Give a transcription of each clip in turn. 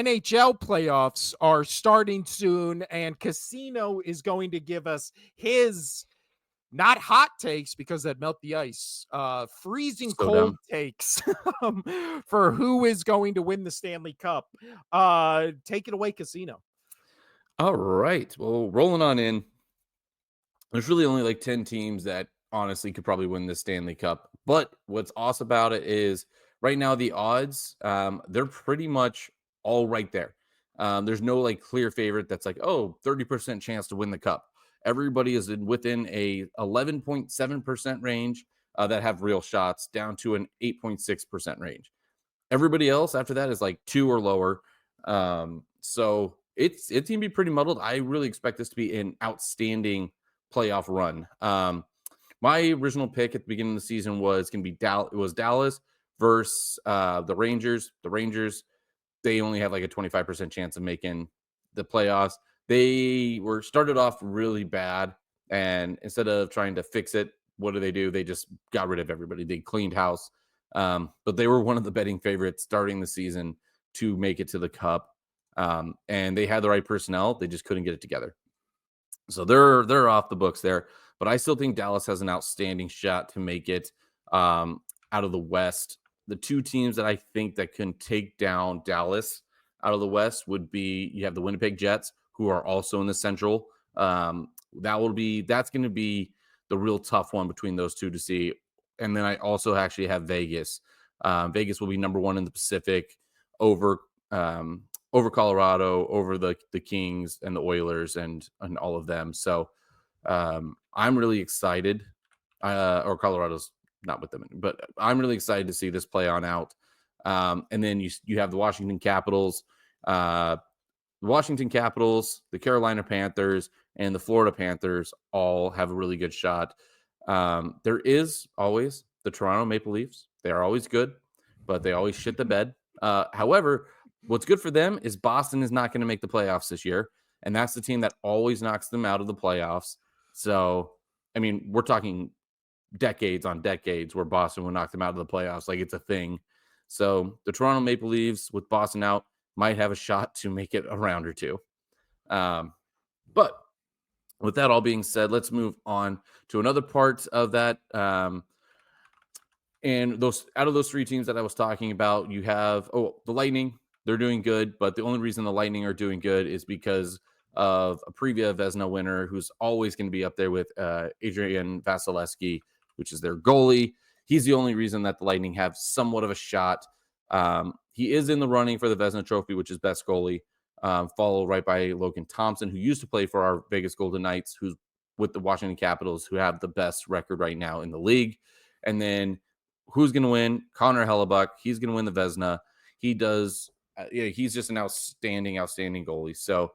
NHL playoffs are starting soon, and Casino is going to give us his not hot takes because that melt the ice, freezing So cold dumb. takes for who is going to win the Stanley Cup. Take it away, Casino. All right. Well, rolling on in. There's really only like 10 teams that honestly could probably win the Stanley Cup. But what's awesome about it is right now the odds, they're pretty much all right there. There's no like clear favorite that's like, oh, 30% chance to win the cup. Everybody is within a 11.7% range that have real shots down to an 8.6% range. Everybody else after that is like 2 or lower. So it's gonna be pretty muddled. I really expect this to be an outstanding playoff run. My original pick at the beginning of the season was going to be Dallas versus the Rangers. The Rangers, they only have like a 25% chance of making the playoffs. They were started off really bad, and instead of trying to fix it, what do? They just got rid of everybody. They cleaned house. But they were one of the betting favorites starting the season to make it to the cup. And they had the right personnel. They just couldn't get it together. So they're off the books there. But I still think Dallas has an outstanding shot to make it out of the West. The two teams that I think that can take down Dallas out of the West would be you have the Winnipeg Jets, who are also in the Central. That's going to be the real tough one between those two to see. And then I also actually have Vegas. Vegas will be number one in the Pacific over Colorado, over the Kings and the Oilers and all of them. So I'm really excited. Or Colorado's not with them, but I'm really excited to see this play on out. And then you have the Washington Capitals, the Carolina Panthers, and the Florida Panthers all have a really good shot. There is always the Toronto Maple Leafs. They are always good, but they always shit the bed. However, what's good for them is Boston is not going to make the playoffs this year, and that's the team that always knocks them out of the playoffs. So, I mean, we're talking decades on decades where Boston will knock them out of the playoffs like it's a thing. So the Toronto Maple Leafs with Boston out might have a shot to make it a round or two. But with that all being said, let's move on to another part of that. And those out of those three teams that I was talking about, you have the Lightning. They're doing good, but the only reason the Lightning are doing good is because of a previous Vezina winner who's always going to be up there with Adrian Vasilevsky, which is their goalie. He's the only reason that the Lightning have somewhat of a shot. He is in the running for the Vezina Trophy, which is best goalie, followed right by Logan Thompson, who used to play for our Vegas Golden Knights, who's with the Washington Capitals, who have the best record right now in the league. And then who's going to win? Connor Hellebuck. He's going to win the Vezina. He does. He's just an outstanding goalie. So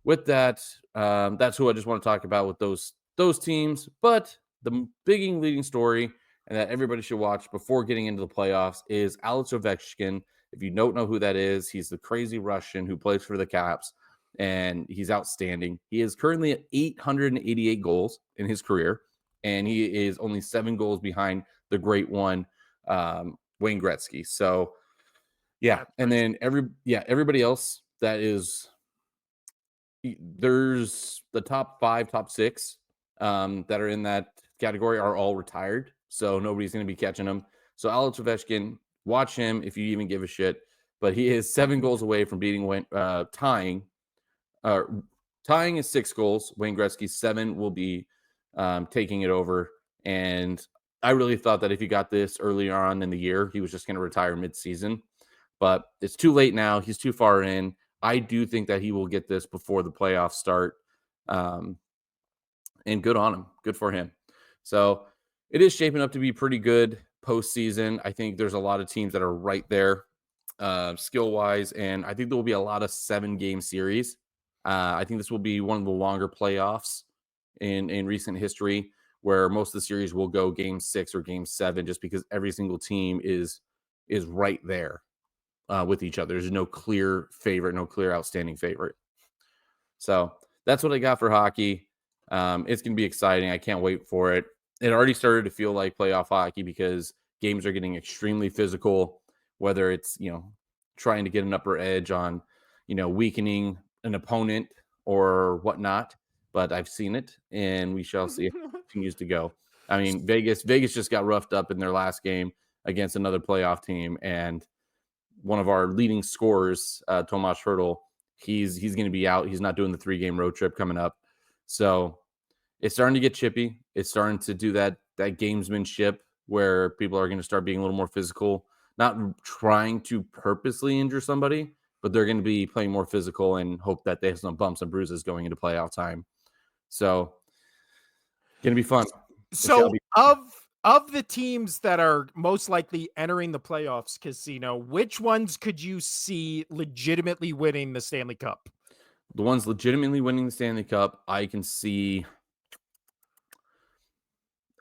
with that, that's who I just want to talk about with those teams. But the big leading story and that everybody should watch before getting into the playoffs is Alex Ovechkin. If you don't know who that is, he's the crazy Russian who plays for the Caps, and he's outstanding. He is currently at 888 goals in his career, and he is only 7 goals behind the great one, Wayne Gretzky. So, yeah, and then everybody else that is there's the top 5, top 6 that are in that category are all retired, so nobody's going to be catching them. So Alex Ovechkin, watch him if you even give a shit. But he is 7 goals away from beating tying is 6 goals. Wayne Gretzky 7 will be taking it over. And I really thought that if he got this earlier on in the year, he was just going to retire mid-season. But it's too late now. He's too far in. I do think that he will get this before the playoffs start. And good on him. Good for him. So it is shaping up to be pretty good postseason. I think there's a lot of teams that are right there skill-wise, and I think there will be a lot of 7-game series. I think this will be one of the longer playoffs in recent history, where most of the series will go game 6 or game 7, just because every single team is right there with each other. There's no clear favorite, no clear outstanding favorite. So that's what I got for hockey. It's going to be exciting. I can't wait for it. It already started to feel like playoff hockey because games are getting extremely physical, whether it's, trying to get an upper edge on weakening an opponent or whatnot. But I've seen it, and we shall see how it continues to go. I mean, Vegas just got roughed up in their last game against another playoff team, and one of our leading scorers, Tomas Hurdle, he's going to be out. He's not doing the 3-game road trip coming up, so it's starting to get chippy. It's starting to do that gamesmanship where people are going to start being a little more physical, not trying to purposely injure somebody, but they're going to be playing more physical and hope that they have some bumps and bruises going into playoff time. So, going to be fun. So of the teams that are most likely entering the playoffs, Casino, which ones could you see legitimately winning the Stanley Cup? The ones legitimately winning the Stanley Cup, I can see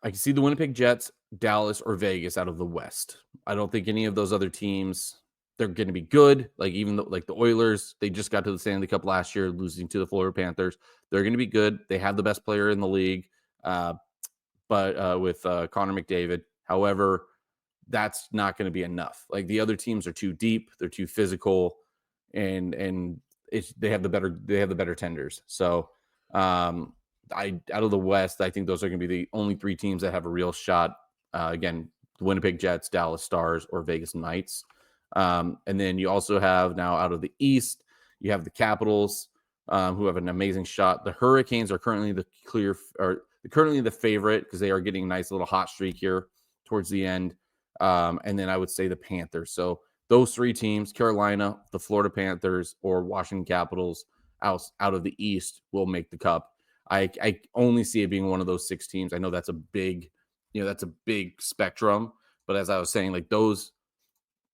the Winnipeg Jets, Dallas, or Vegas out of the West. I don't think any of those other teams, they're going to be good. Like even like the Oilers, they just got to the Stanley Cup last year, losing to the Florida Panthers. They're going to be good. They have the best player in the league, but with Connor McDavid. However, that's not going to be enough. Like the other teams are too deep, they're too physical, and they have the better tenders. So out of the West, I think those are going to be the only 3 teams that have a real shot. Again, the Winnipeg Jets, Dallas Stars, or Vegas Knights. And then you also have now out of the East, you have the Capitals, who have an amazing shot. The Hurricanes are currently the favorite because they are getting a nice little hot streak here towards the end. And then I would say the Panthers. So those 3 teams, Carolina, the Florida Panthers, or Washington Capitals out of the East will make the Cup. I only see it being one of those 6 teams. I know that's a big spectrum, but as I was saying, like those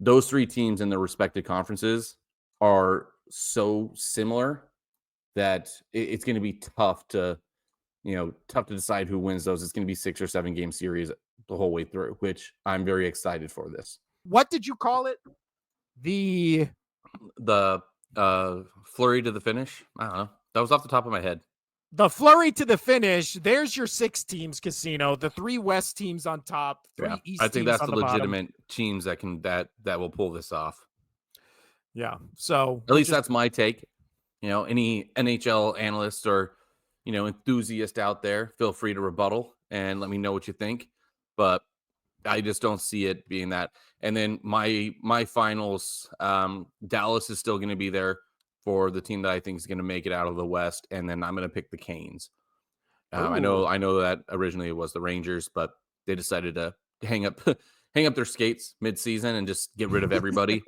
3 teams in their respective conferences are so similar that it's going to be tough to decide who wins those. It's going to be 6 or 7 game series the whole way through, which I'm very excited for this. What did you call it? The flurry to the finish. I don't know. That was off the top of my head. The flurry to the finish. There's your 6 teams, Casino. The 3 West teams on top, 3 East teams on the bottom. I think that's the legitimate teams that will pull this off. Yeah. So at least that's my take. Any NHL analyst or enthusiast out there, feel free to rebuttal and let me know what you think. But I just don't see it being that. And then my finals, Dallas is still going to be there for the team that I think is going to make it out of the West, and then I'm going to pick the Canes. I know that originally it was the Rangers, but they decided to hang up their skates mid-season and just get rid of everybody.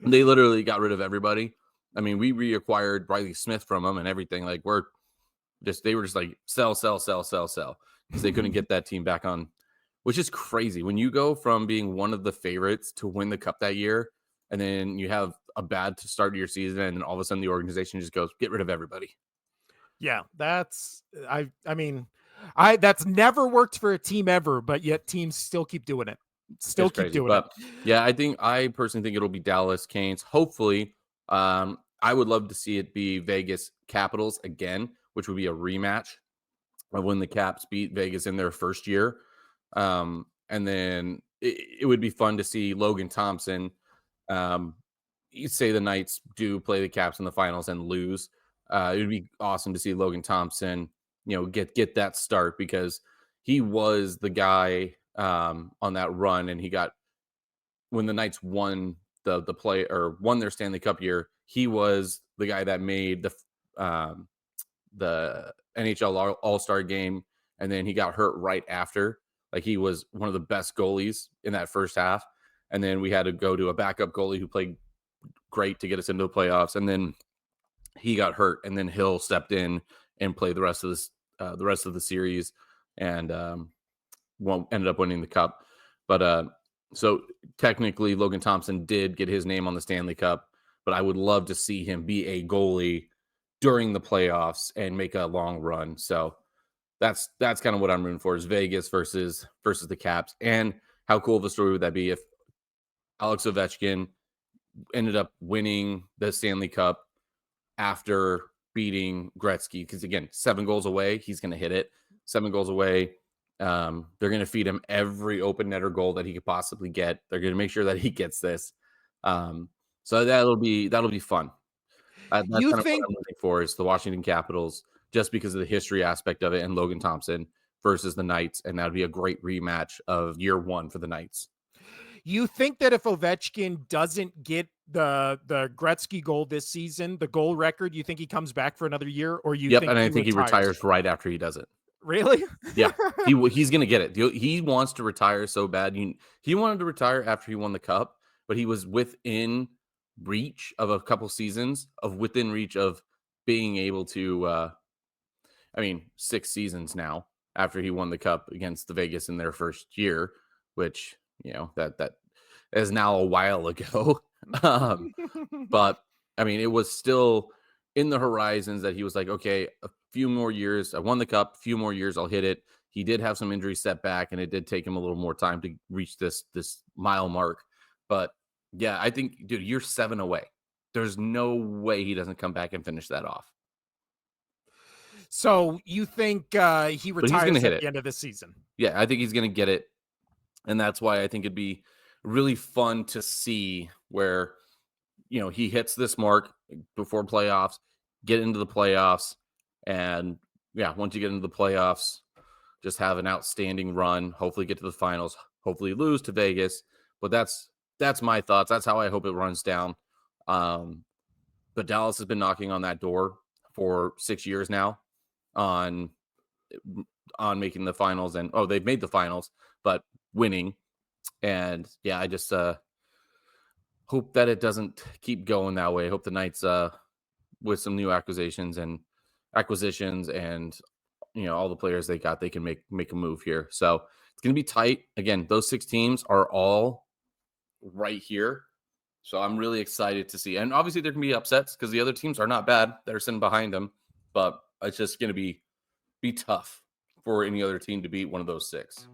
They literally got rid of everybody. I mean, we reacquired Riley Smith from them and everything. Like they were just like sell because they couldn't get that team back on, which is crazy. When you go from being one of the favorites to win the Cup that year, and then you have a bad start to your season, and then all of a sudden the organization just goes, get rid of everybody. Yeah, that's never worked for a team ever, but yet teams still keep doing it. Yeah, I personally think it'll be Dallas Canes. Hopefully, I would love to see it be Vegas Capitals again, which would be a rematch of when the Caps beat Vegas in their first year. And then it would be fun to see Logan Thompson. You say the Knights do play the Caps in the finals and lose. It would be awesome to see Logan Thompson, get that start, because he was the guy on that run, and when the Knights won won their Stanley Cup year, he was the guy that made the NHL All-Star game, and then he got hurt right after. Like, he was one of the best goalies in that first half, and then we had to go to a backup goalie who played great to get us into the playoffs, and then he got hurt, and then Hill stepped in and played the rest of the series, and ended up winning the Cup. But so technically Logan Thompson did get his name on the Stanley Cup, but I would love to see him be a goalie during the playoffs and make a long run. So that's kind of what I'm rooting for, is Vegas versus the Caps. And how cool of a story would that be if Alex Ovechkin ended up winning the Stanley Cup after beating Gretzky? Because again, 7 goals away, he's going to hit it. 7 goals away. They're going to feed him every open netter goal that he could possibly get. They're going to make sure that he gets this. So that'll be fun. That's You kind of what think I'm looking for is the Washington Capitals, just because of the history aspect of it, and Logan Thompson versus the Knights, and that would be a great rematch of year one for the Knights. you think that if Ovechkin doesn't get the Gretzky goal this season, the goal record, you think he comes back for another year, or you Yep, think and I he think he retires? retires right after he does it. Really? Yeah, he's gonna get it. He wants to retire so bad. He wanted to retire after he won the cup, but he was within reach of a couple seasons of within reach of being able to. I mean, 6 seasons now after he won the cup against the Vegas in their first year, which that is now a while ago. um, but I mean, it was still in the horizons that he was like, okay, a few more years. I won the cup, a few more years, I'll hit it. He did have some injury setback, and it did take him a little more time to reach this mile mark. But yeah, I think, dude, you're 7 away. There's no way he doesn't come back and finish that off. So you think he But he's gonna retires hit at it. the end of the season? Yeah, I think he's gonna get it. And that's why I think it'd be really fun to see where he hits this mark before playoffs, get into the playoffs, and yeah, once you get into the playoffs, just have an outstanding run. Hopefully, get to the finals. Hopefully, lose to Vegas. But that's my thoughts. That's how I hope it runs down. Um, but Dallas has been knocking on that door for 6 years now on making the finals, and they've made the finals, but winning. And yeah, I just hope that it doesn't keep going that way. I hope the Knights, with some new acquisitions, and all the players they got, they can make a move here. So it's going to be tight. Again, those 6 teams are all right here. So I'm really excited to see. And obviously there can be upsets because the other teams are not bad. They're sitting behind them, but it's just going to be tough for any other team to beat one of those 6.